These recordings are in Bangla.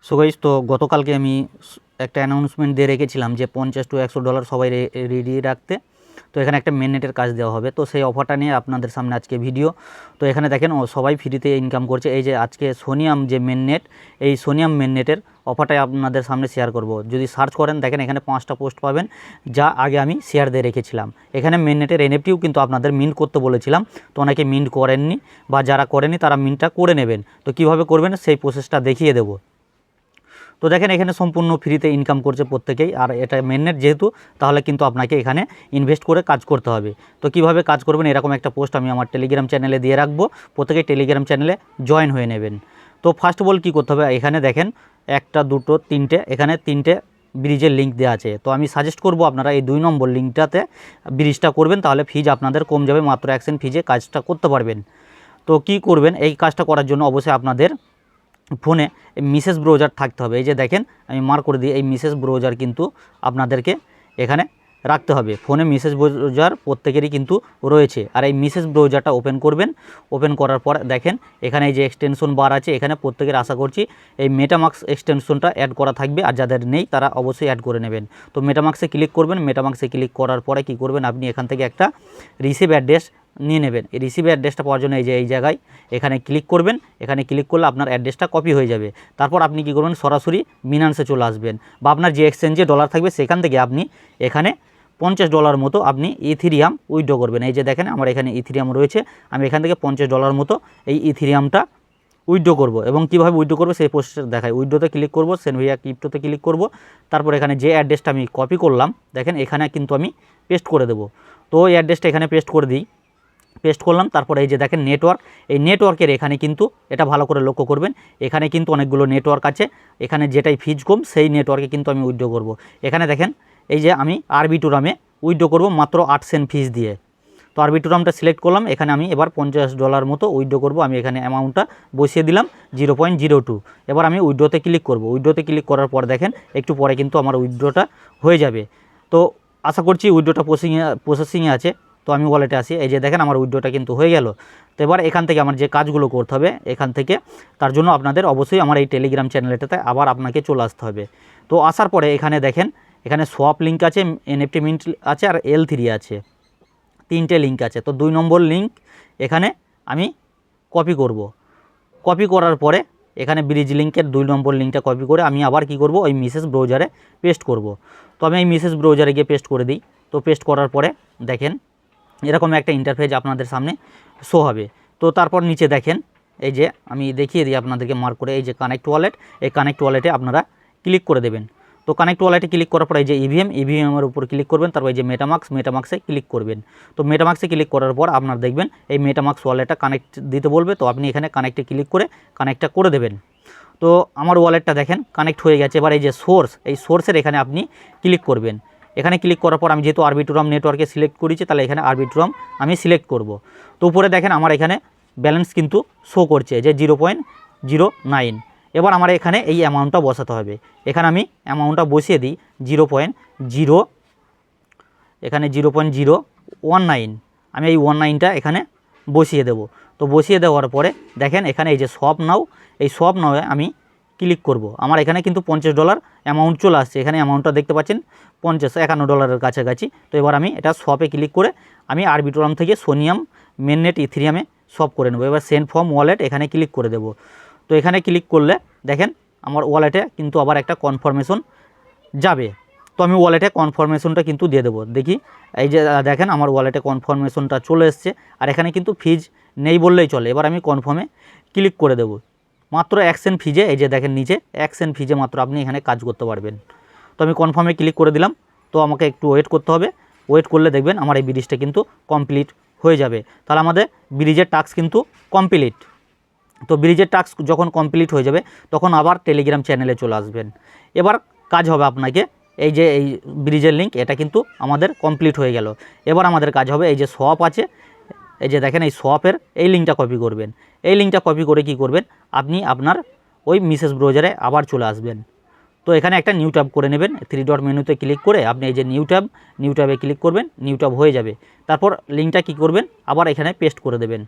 সো গাইস, তো গতকালকে আমি একটা অ্যানাউন্সমেন্ট দিয়ে রেখেছিলাম যে $50 to $100 সবাই রেডি রাখতে। তো এখানে একটা মেননেটের কাজ দেওয়া হবে, তো সেই অফারটা নিয়ে আপনাদের সামনে আজকে ভিডিও। তো এখানে দেখেন সবাই ফ্রিতে ইনকাম করছে। এই যে আজকে সোনিয়াম যে মেননেট, এই সোনিয়াম মেননেটের অফারটাই আপনাদের সামনে শেয়ার করব। যদি সার্চ করেন দেখেন এখানে 5টা পোস্ট পাবেন, যা আগে আমি শেয়ার দিয়ে রেখেছিলাম। এখানে মেননেটের এনএফটিও কিন্তু আপনাদের মিন্ট করতে বলেছিলাম, তো অনেকে মিন্ট করেননি, বা যারা করেনি তারা মিন্টটা করে নেবেন। তো কিভাবে করবেন সেই প্রসেসটা দেখিয়ে দেবো। তো দেখেন এখানে সম্পূর্ণ ফ্রিতে ইনকাম করছে প্রত্যেকেই, আর এটা মেননেট যেহেতু, তাহলে কিন্তু আপনাকে এখানে ইনভেস্ট করে কাজ করতে হবে। তো কিভাবে কাজ করবেন এরকম একটা পোস্ট আমি আমার টেলিগ্রাম চ্যানেলে দিয়ে রাখবো, প্রত্যেকেই টেলিগ্রাম চ্যানেলে জয়েন হয়ে নেবেন। তো ফার্স্ট অফ অল কী করতে হবে, এখানে দেখেন 1 2 3টে, এখানে 3টে ব্রিজের লিঙ্ক দেওয়া আছে। তো আমি সাজেস্ট করব আপনারা এই 2 নম্বর লিঙ্কটাতে ব্রিজটা করবেন, তাহলে ফিজ আপনাদের কম যাবে, মাত্র 1 সেন্ট ফিজে কাজটা করতে পারবেন। তো কি করবেন, এই কাজটা করার জন্য অবশ্যই আপনাদের ফোনে মিসেস ব্রাউজার থাকতে হবে। এই যে দেখেন আমি মার্ক করে দিই, এই মিসেস ব্রাউজার কিন্তু আপনাদেরকে এখানে রাখতে হবে। ফোনে মিসেস ব্রাউজার প্রত্যেকেরই কিন্তু রয়েছে, আর এই মিসেস ব্রাউজারটা ওপেন করবেন। ওপেন করার পর দেখেন এখানে এই যে এক্সটেনশন বার আছে, এখানে প্রত্যেকের আশা করছি এই মেটামাক্স এক্সটেনশনটা অ্যাড করা থাকবে, আর যাদের নেই তারা অবশ্যই অ্যাড করে নেবেন। তো মেটামাক্সে ক্লিক করবেন। মেটামাক্সে ক্লিক করার পরে কি করবেন, আপনি এখান থেকে একটা রিসিভ অ্যাড্রেস নিয়ে নেবেন। এই রিসিভ অ্যাড্রেসটা পাওয়ার জন্য এই জায়গায় এখানে ক্লিক করবেন। এখানে ক্লিক করলে আপনার অ্যাড্রেসটা কপি হয়ে যাবে। তারপর আপনি কি করবেন, সরাসরি বিনান্সে চলে আসবেন, বা আপনার যে এক্সচেঞ্জে ডলার থাকবে সেখান থেকে আপনি এখানে $50 মতো আপনি ইথিরিয়াম উইথড্র করবেন। এই যে দেখেন আমার এখানে ইথিরিয়াম রয়েছে, আমি এখান থেকে $50 মতো এই ইথিরিয়ামটা উইথড্র করব। এবং কীভাবে উইথড্র করবো সেই প্রসেসটা দেখায়। উইথড্রোতে ক্লিক করব, সেনভিয়া ক্রিপ্টোতে ক্লিক করব, তারপর এখানে যে অ্যাড্রেসটা আমি কপি করলাম দেখেন এখানে কিন্তু আমি পেস্ট করে দেবো। তো এই অ্যাড্রেসটা এখানে পেস্ট করে দিই। পেস্ট করলাম, তারপরে এই যে দেখেন নেটওয়ার্ক, এই নেটওয়ার্কের এখানে কিন্তু এটা ভালো করে লক্ষ্য করবেন, এখানে কিন্তু অনেকগুলো নেটওয়ার্ক আছে। এখানে যেটাই ফিজ কম সেই নেটওয়ার্কে কিন্তু আমি উইথড্র করব। এখানে দেখেন এই যে আমি আরবিটুরামে উইথড্র করব মাত্র 8 সেন্ট ফিজ দিয়ে। তো আরবিটুরামটা সিলেক্ট করলাম, এখানে আমি এবার $50 মতো উইথড্র করব। আমি এখানে অ্যামাউন্টটা বসিয়ে দিলাম 0.02। এবার আমি উইথড্রোতে ক্লিক করব। উইথড্রোতে ক্লিক করার পর দেখেন একটু পরে কিন্তু আমার উইথড্রোটা হয়ে যাবে। তো আশা করছি উইথড্রোটা প্রসেসিংয়ে আছে। তো আমি ওয়ালেটে আসি, এই যে দেখেন আমার উইথড্রোটা কিন্তু হয়ে গেল। তো এবার এখান থেকে আমার যে কাজগুলো করতে হবে এখান থেকে, তার জন্য আপনাদের অবশ্যই আমার এই টেলিগ্রাম চ্যানেলটাতে আবার আপনাকে চলে আসতে হবে। তো আসার পরে এখানে দেখেন এখানে সোয়াপ লিঙ্ক আছে, এনএফটি মিন্ট আছে, আর L3 আছে, 3টে লিঙ্ক আছে। তো 2 নম্বর লিঙ্ক এখানে আমি কপি করব। কপি করার পরে এখানে ব্রিজ লিঙ্কের 2 নম্বর লিঙ্কটা কপি করে আমি আবার কি করব, ওই মিসেস ব্রাউজারে পেস্ট করব। তো আমি এই মিসেস ব্রাউজারে গিয়ে পেস্ট করে দিই। তো পেস্ট করার পরে দেখেন এরকম একটা ইন্টারফেস আপনাদের সামনে শো হবে। তো তারপর নিচে দেখেন এই যে আমি দেখিয়ে দিই আপনাদেরকে মার্ক করে, এই যে কানেক্ট ওয়ালেট, এই কানেক্ট ওয়ালেটে আপনারা ক্লিক করে দেবেন। তো কানেক্ট ওয়ালেটে ক্লিক করার পর এই যে ইভিএমের উপর ক্লিক করবেন, তারপর এই যে মেটামাক্সে ক্লিক করবেন। তো মেটামাক্সে ক্লিক করার পর আপনারা দেখবেন এই মেটামাক্স ওয়ালেটটা কানেক্ট দিতে বলবে, তো আপনি এখানে কানেক্টে ক্লিক করে কানেক্টটা করে দেবেন। তো আমার ওয়ালেটটা দেখেন কানেক্ট হয়ে গেছে। এবার এই যে সোর্স, এই সোর্সের এখানে আপনি ক্লিক করবেন। এখানে ক্লিক করার পর আমি যেহেতু আরবিটুরাম নেটওয়ার্কে সিলেক্ট করেছি, তাহলে এখানে আরবিটুরাম আমি সিলেক্ট করব। তো উপরে দেখেন আমার এখানে ব্যালেন্স কিন্তু শো করছে যে 0.09। এবার আমার এখানে এই অ্যামাউন্টটা বসাতে হবে। এখানে আমি অ্যামাউন্টটা বসিয়ে দিই 0.0, এখানে 0.019। আমি এই 19টা এখানে বসিয়ে দেব। তো বসিয়ে দেওয়ার পরে দেখেন এখানে এই যে শপ নাও, এই শপ নাওয়ে আমি ক্লিক করব। আমার এখানে কিন্তু $50 অ্যামাউন্ট চলে আসছে। এখানে অ্যামাউন্টটা দেখতে পাচ্ছেন $51 কাছাকাছি। তো এবার আমি এটা শপে ক্লিক করে আমি আরবিটুরাম থেকে সোনিয়াম মেননেট ইথিরিয়ামে শপ করে নেব। এবার সেন্ড ফ্রম ওয়ালেট এখানে ক্লিক করে দেব। তো এখানে ক্লিক করলে দেখেন আমার ওয়ালেটে কিন্তু আবার একটা কনফার্মেশন যাবে। তো আমি ওয়ালেটে কনফার্মেশনটা কিন্তু দিয়ে দেবো। দেখি এই যে দেখেন আমার ওয়ালেটে কনফার্মেশনটা চলে এসছে, আর এখানে কিন্তু ফিজ নেই বললেই চলে। এবার আমি কনফার্মে ক্লিক করে দেব। মাত্র 1 সেন্ট ফিজে, এই যে দেখেন নিচে 1 সেন্ট ফিজে মাত্র আপনি এখানে কাজ করতে পারবেন। তো আমি কনফার্মে ক্লিক করে দিলাম। তো আমাকে একটু ওয়েট করতে হবে। ওয়েট করলে দেখবেন আমার এই ব্রিজটা কিন্তু কমপ্লিট হয়ে যাবে। তাহলে আমাদের ব্রিজের টাস্ক কিন্তু কমপ্লিট। তো ব্রিজের টাস্ক যখন কমপ্লিট হয়ে যাবে তখন আবার টেলিগ্রাম চ্যানেলে চলে আসবেন। এবার কাজ হবে আপনাকে, এই যে এই ব্রিজের লিঙ্ক এটা কিন্তু আমাদের কমপ্লিট হয়ে গেল। এবার আমাদের কাজ হবে এই যে শপ আছে, এই যে দেখেন এই শপের এই লিঙ্কটা কপি করবেন। এই লিঙ্কটা কপি করে কি করবেন, আপনি আপনার ওই মিসেস ব্রাউজারে আবার চলে আসবেন। তো এখানে একটা নিউ ট্যাব করে নেবেন। 3 ডট মেনুতে ক্লিক করে আপনি এই যে নিউ ট্যাবে ক্লিক করবেন, নিউ ট্যাব হয়ে যাবে। তারপর লিঙ্কটা কি করবেন, আবার এখানে পেস্ট করে দেবেন।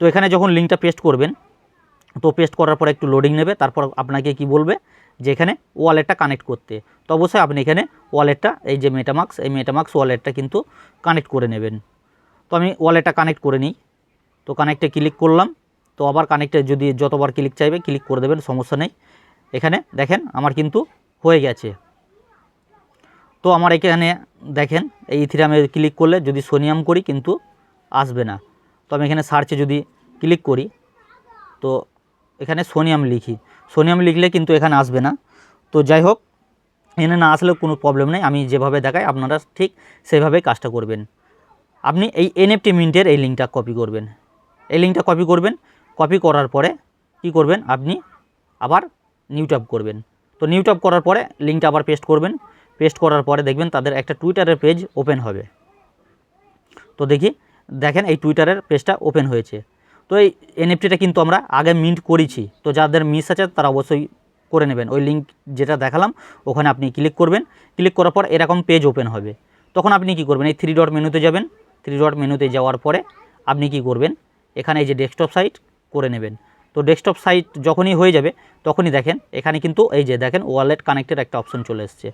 তো এখানে যখন লিঙ্কটা পেস্ট করবেন, তো পেস্ট করার পর একটু লোডিং নেবে, তারপর আপনাকে কি বলবে যে এখানে ওয়ালেটটা কানেক্ট করতে। তো অবশ্যই আপনি এখানে ওয়ালেটটা এই যে মেটামাক্স, এই মেটামাক্স ওয়ালেটটা কিন্তু কানেক্ট করে নেবেন। তো আমি ওয়ালেটটা কানেক্ট করে নিই। তো কানেক্টে ক্লিক করলাম। তো আবার কানেক্টে যদি যতবার ক্লিক চাইবে ক্লিক করে দেবেন, সমস্যা নেই। এখানে দেখেন আমার কিন্তু হয়ে গেছে। তো আমার এখানে দেখেন এই ইথিরিয়ামে ক্লিক করলে যদি সোনিয়াম করি কিন্তু আসবে না। তো আমি এখানে সার্চে যদি ক্লিক করি, তো এখানে সোনিয়াম লিখি, সোনিয়াম লিখলে কিন্তু এখানে আসবে না। তো যাই হোক, এখানে না আসলেও কোনো প্রবলেম নেই, আমি যেভাবে দেখাই আপনারা ঠিক সেইভাবেই কাজটা করবেন। আপনি এই এনএফটি মিন্টের এই লিঙ্কটা কপি করবেন, এই লিঙ্কটা কপি করবেন। কপি করার পরে কি করবেন, আপনি আবার নিউ ট্যাব করবেন। তো নিউ ট্যাব করার পরে লিঙ্কটা আবার পেস্ট করবেন। পেস্ট করার পরে দেখবেন তাদের একটা টুইটারের পেজ ওপেন হবে। তো দেখেন এই টুইটারের পেজটা ওপেন হয়েছে। তো এই এনএফটিটা কিন্তু আমরা আগে মিন্ট করেছি, তো যাদের মিস আছে তারা অবশ্যই করে নেবেন। ওই লিঙ্ক যেটা দেখালাম ওখানে আপনি ক্লিক করবেন। ক্লিক করার পর এরকম পেজ ওপেন হবে। তখন আপনি কি করবেন, এই 3 ডট মেনুতে যাবেন। 3 ডট মেনুতে যাওয়ার পরে আপনি কি করবেন, এখানে এই যে ডেস্কটপ সাইট করে নেবেন। তো ডেস্কটপ সাইট যখনই হয়ে যাবে তখনই দেখেন এখানে কিন্তু এই যে দেখেন ওয়ালেট কানেক্টের একটা অপশন চলে এসেছে।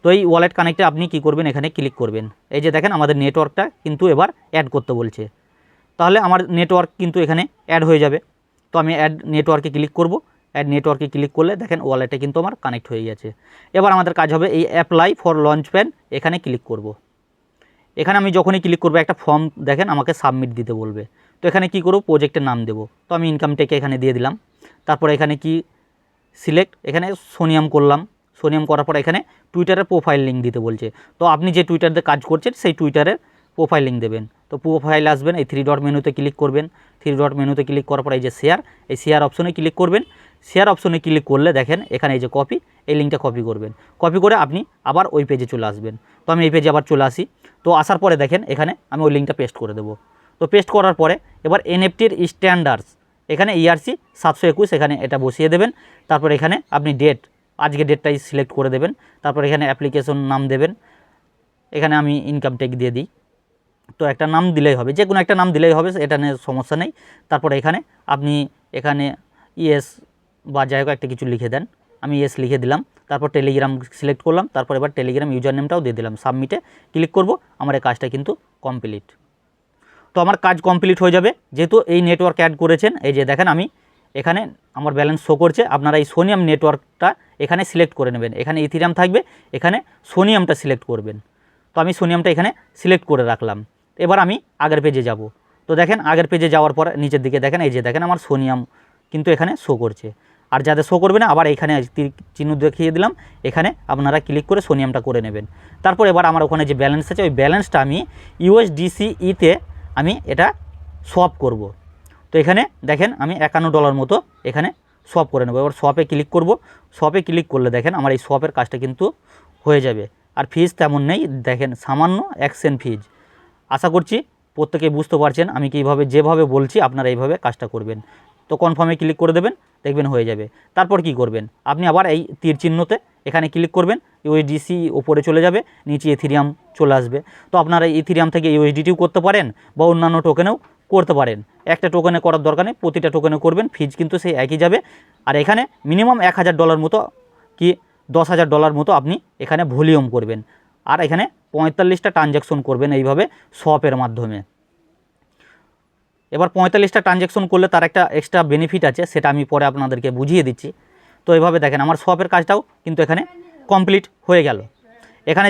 তো এই ওয়ালেট কানেক্টে আপনি কি করবেন, এখানে ক্লিক করবেন। এই যে দেখেন আমাদের নেটওয়ার্কটা কিন্তু এবার অ্যাড করতে বলছে, তাহলে আমার নেটওয়ার্ক কিন্তু এখানে অ্যাড হয়ে যাবে। তো আমি অ্যাড নেটওয়ার্কে ক্লিক করব। অ্যাড নেটওয়ার্কে ক্লিক করলে দেখেন ওয়ালেটে কিন্তু আমার কানেক্ট হয়ে গেছে। এবার আমাদের কাজ হবে এই অ্যাপ্লাই ফর লঞ্চ প্যাড এখানে ক্লিক করব। এখানে আমি যখনই ক্লিক করব একটা ফর্ম দেখেন আমাকে সাবমিট দিতে বলবে। তো এখানে কি করব, প্রজেক্টের নাম দেব। তো আমি ইনকাম ট্যাক্স এখানে দিয়ে দিলাম। তারপরে এখানে কি সিলেক্ট, এখানে সোনিয়াম করলাম। সোনিয়াম করার পর এখানে টুইটারের প্রোফাইল লিঙ্ক দিতে বলছে। তো আপনি যে টুইটারে কাজ করছেন সেই টুইটারের প্রোফাইল লিঙ্ক দেবেন। তো প্রোফাইল আসবেন, এই 3 ডট মেনুতে ক্লিক করবেন। 3 ডট মেনুতে ক্লিক করার পর এই যে শেয়ার, এই শেয়ার অপশনে ক্লিক করবেন। শেয়ার অপশনে ক্লিক করলে দেখেন এখানে এই যে কপি, এই লিঙ্কটা কপি করবেন। কপি করে আপনি আবার ওই পেজে চলে আসবেন। তো আমি এই পেজে আবার চলে আসি। তো আসার পরে দেখেন এখানে আমি ওই লিঙ্কটা পেস্ট করে দেবো। তো পেস্ট করার পরে এবার এনএফটির স্ট্যান্ডার্ডস এখানে ERC 721 এখানে এটা বসিয়ে দেবেন। তারপর এখানে আপনি ডেট, আজকে ডেটটাই সিলেক্ট করে দেবেন। তারপর এখানে অ্যাপ্লিকেশন নাম দেবেন। এখানে আমি ইনকাম ট্যাক্স দিয়ে দিই। তো একটা নাম দিলেই হবে, যে কোনো একটা নাম দিলেই হবে, এটা নিয়ে সমস্যা নেই। তারপরে এখানে আপনি এখানে ইয়েস বা যাই হোক একটা কিছু লিখে দেন। আমি ইয়েস লিখে দিলাম। তারপর টেলিগ্রাম সিলেক্ট করলাম। তারপর এবার টেলিগ্রাম ইউজার নেমটাও দিয়ে দিলাম। সাবমিটে ক্লিক করব। আমার এই কাজটা কিন্তু কমপ্লিট। তো আমার কাজ কমপ্লিট হয়ে যাবে, যেহেতু এই নেটওয়ার্ক অ্যাড করেছেন। এই যে দেখেন আমি এখানে আমার ব্যালেন্স শো করছে। আপনারা এই সোনিয়াম নেটওয়ার্কটা এখানে সিলেক্ট করে নেবেন। এখানে ইথিরিয়াম থাকবে, এখানে সোনিয়ামটা সিলেক্ট করবেন। তো আমি সোনিয়ামটা এখানে সিলেক্ট করে রাখলাম। এবার আমি আগের পেজে যাব। তো দেখেন আগের পেজে যাওয়ার পর নিচের দিকে দেখেন এই যে দেখেন আমার সোনিয়াম কিন্তু এখানে শো করছে। আর যাদের শো করবে না, আবার এখানে তীর চিহ্ন দেখিয়ে দিলাম, এখানে আপনারা ক্লিক করে সোনিয়ামটা করে নেবেন। তারপর এবার আমার ওখানে যে ব্যালেন্স আছে ওই ব্যালেন্সটা আমি USDCতে আমি এটা সোয়াপ করব। তো এখানে দেখেন আমি $51 মতো এখানে সোয়াপ করে নেব। এবার সোয়াপে ক্লিক করব। সোয়াপে ক্লিক করলে দেখেন আমার এই সোয়াপের কাজটা কিন্তু হয়ে যাবে। আর ফিজ তেমন নেই, দেখেন সামান্য এক্সচেঞ্জ ফিজ। আশা করছি প্রত্যেকেই বুঝতে পারছেন আমি কীভাবে যেভাবে বলছি আপনারা এইভাবে কাজটা করবেন। তো কনফার্মে ক্লিক করে দেবেন, দেখবেন হয়ে যাবে। তারপর কি করবেন, আপনি আবার এই তীর চিহ্নতে এখানে ক্লিক করবেন। USDC ওপরে চলে যাবে, নিচে ইথিরিয়াম চলে আসবে। তো আপনারা ইথিরিয়াম থেকে USDTও করতে পারেন বা অন্যান্য টোকেনেও করতে পারেন। একটা টোকেনে করার দরকার নেই, প্রতিটা টোকেনে করবেন, ফিজ কিন্তু সেই একই যাবে। আর এখানে মিনিমাম $1000 মতো কি $10,000 মতো আপনি এখানে ভলিউম করবেন। আর এখানে 45টা ট্রানজ্যাকশন করবেন এইভাবে সোয়াপের মাধ্যমে। এবার 45টা ট্রানজ্যাকশন করলে তার একটা এক্সট্রা বেনিফিট আছে, সেটা আমি পরে আপনাদেরকে বুঝিয়ে দিচ্ছি। তো এইভাবে দেখেন আমার সোয়াপের কাজটাও কিন্তু এখানে কমপ্লিট হয়ে গেল। এখানে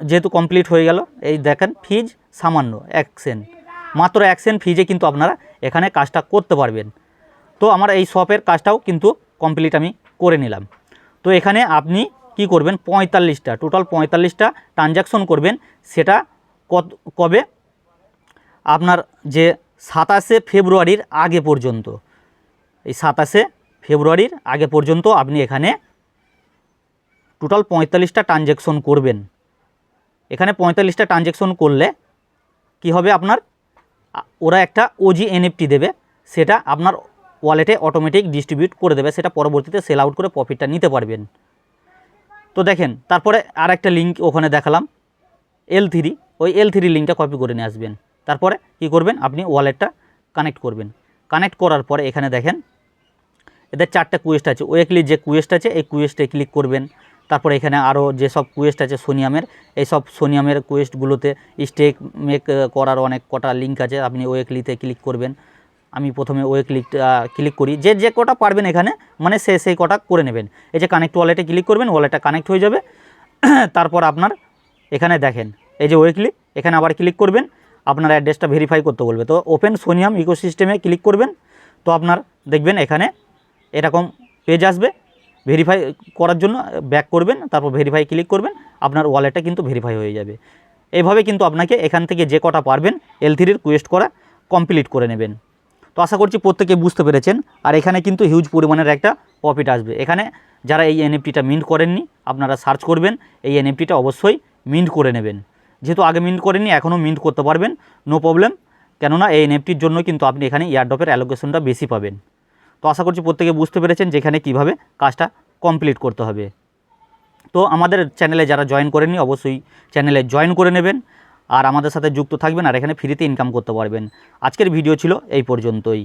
যেহেতু কমপ্লিট হয়ে গেল, এই দেখেন ফিজ সামান্য 1 সেন্ট, মাত্র 1 সেন্ট ফিজে কিন্তু আপনারা এখানে কাজটা করতে পারবেন। তো আমার এই সোয়াপের কাজটাও কিন্তু কমপ্লিট আমি করে নিলাম। তো এখানে আপনি কি করবেন, 45টা টোটাল 45টা ট্রানজ্যাকশন করবেন। সেটা কবে, আপনার যে 27শে ফেব্রুয়ারির আগে পর্যন্ত, এই 27শে ফেব্রুয়ারির আগে পর্যন্ত আপনি এখানে টোটাল 45টা ট্রানজ্যাকশন করবেন। এখানে 45টা ট্রানজ্যাকশন করলে কি হবে, আপনার ওরা একটা OG NFT দেবে, সেটা আপনার ওয়ালেটে অটোমেটিক ডিস্ট্রিবিউট করে দেবে। সেটা পরবর্তীতে সেল আউট করে প্রফিটটা নিতে পারবেন। তো দেখেন তারপরে আর একটা লিঙ্ক ওখানে দেখালাম L3, ওই L3 লিঙ্কটা কপি করে নিয়ে আসবেন। তারপরে কি করবেন, আপনি ওয়ালেটটা কানেক্ট করবেন। কানেক্ট করার পরে এখানে দেখেন এদের 4টে কুয়েস্ট আছে। উইকলি যে কুয়েস্ট আছে এই কুয়েস্টে ক্লিক করবেন। তারপরে এখানে আরও যেসব কুয়েস্ট আছে সোনিয়ামের, এই সব সোনিয়ামের কুয়েস্টগুলোতে স্টেক মেক করার অনেক কটা লিঙ্ক আছে, আপনি উইকলিতে ক্লিক করবেন। আমি প্রথমে ক্লিক করি, যে কটা পারবেন এখানে মানে সেই কটা করে নেবেন। এই যে কানেক্ট ওয়ালেটে ক্লিক করবেন, ওয়ালেটটা কানেক্ট হয়ে যাবে। তারপর আপনার এখানে দেখেন এই যে উইকলি, এখানে আবার ক্লিক করবেন, আপনার অ্যাড্রেসটা ভেরিফাই করতে বলবে। তো ওপেন সোনিয়াম ইকোসিস্টেমে ক্লিক করবেন। তো আপনার দেখবেন এখানে এরকম পেজ আসবে। ভেরিফাই করার জন্য ব্যাক করবেন, তারপর ভেরিফাই ক্লিক করবেন, আপনার ওয়ালেটটা কিন্তু ভেরিফাই হয়ে যাবে। এইভাবে কিন্তু আপনাকে এখান থেকে যে কটা পারবেন L3-র কুয়েস্ট করা কমপ্লিট করে নেবেন। তো আশা করছি প্রত্যেকে বুঝতে পেরেছেন। আর এখানে কিন্তু হিউজ পরিমাণের একটা প্রফিট আসবে। এখানে যারা এই এনএফটিটা মিন্ট করেননি, আপনারা সার্চ করবেন, এই এনএফটিটা অবশ্যই মিন্ট করে নেবেন। যেহেতু আগে মিন্ট করেননি, এখনও মিন্ট করতে পারবেন, নো প্রবলেম। কেননা এই এনএফটির জন্য কিন্তু আপনি এখানে এয়ারড্রপের অ্যালোকেশনটা বেশি পাবেন। তো আশা করছি প্রত্যেকে বুঝতে পেরেছেন যেখানে কীভাবে কাজটা কমপ্লিট করতে হবে। তো আমাদের চ্যানেলে যারা জয়েন করেননি অবশ্যই চ্যানেলে জয়েন করে নেবেন, আর আমাদের সাথে যুক্ত থাকবেন, আর এখানে ফ্রিতে ইনকাম করতে পারবেন। আজকের ভিডিও ছিল এই পর্যন্তই।